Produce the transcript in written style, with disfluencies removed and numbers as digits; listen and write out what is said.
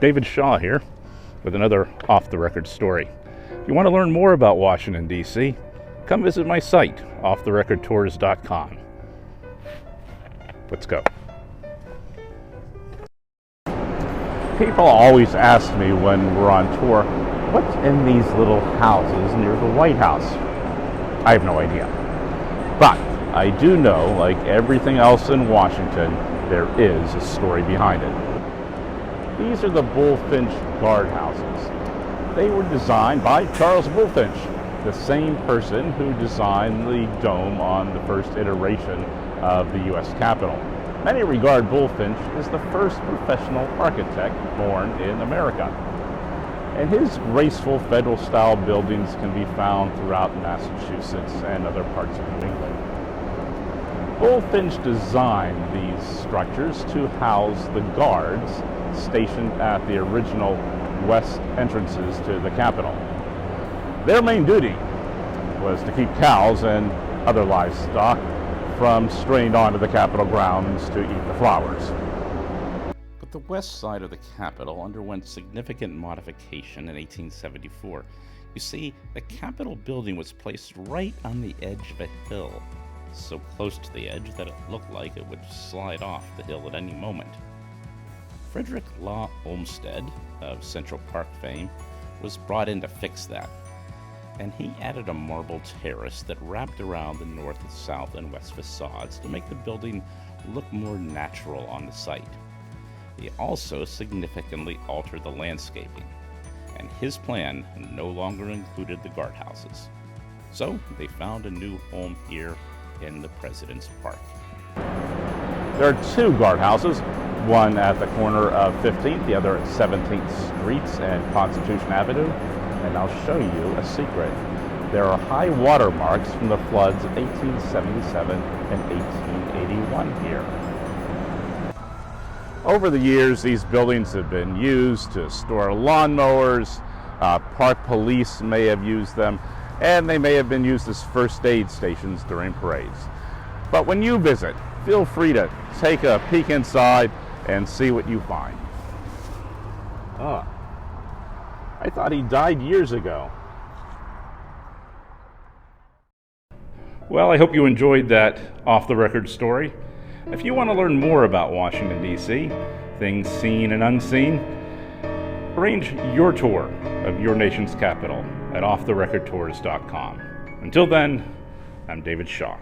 David Shaw here with another off-the-record story. If you want to learn more about Washington, D.C., come visit my site, offtherecordtours.com. Let's go. People always ask me when we're on tour, what's in these little houses near the White House? I have no idea. But I do know, like everything else in Washington, there is a story behind it. These are the Bullfinch guardhouses. They were designed by Charles Bullfinch, the same person who designed the dome on the first iteration of the U.S. Capitol. Many regard Bullfinch as the first professional architect born in America. And his graceful federal-style buildings can be found throughout Massachusetts and other parts of New England. Bullfinch designed these structures to house the guards stationed at the original west entrances to the Capitol. Their main duty was to keep cows and other livestock from straying onto the Capitol grounds to eat the flowers. But the west side of the Capitol underwent significant modification in 1874. You see, the Capitol building was placed right on the edge of a hill, so close to the edge that it looked like it would slide off the hill at any moment. Frederick Law Olmsted, of Central Park fame, was brought in to fix that, and he added a marble terrace that wrapped around the north, south, and west facades to make the building look more natural on the site. He also significantly altered the landscaping, and his plan no longer included the guardhouses. So they found a new home here in the President's Park. There are two guardhouses, one at the corner of 15th, the other at 17th Streets and Constitution Avenue, and I'll show you a secret. There are high water marks from the floods of 1877 and 1881 here. Over the years, these buildings have been used to store lawnmowers, park police may have used them, and they may have been used as first aid stations during parades. But when you visit, feel free to take a peek inside and see what you find. I thought he died years ago. Well, I hope you enjoyed that off-the-record story. If you want to learn more about Washington, D.C., things seen and unseen, arrange your tour of your nation's capital at offtherecordtours.com. Until then, I'm David Shaw.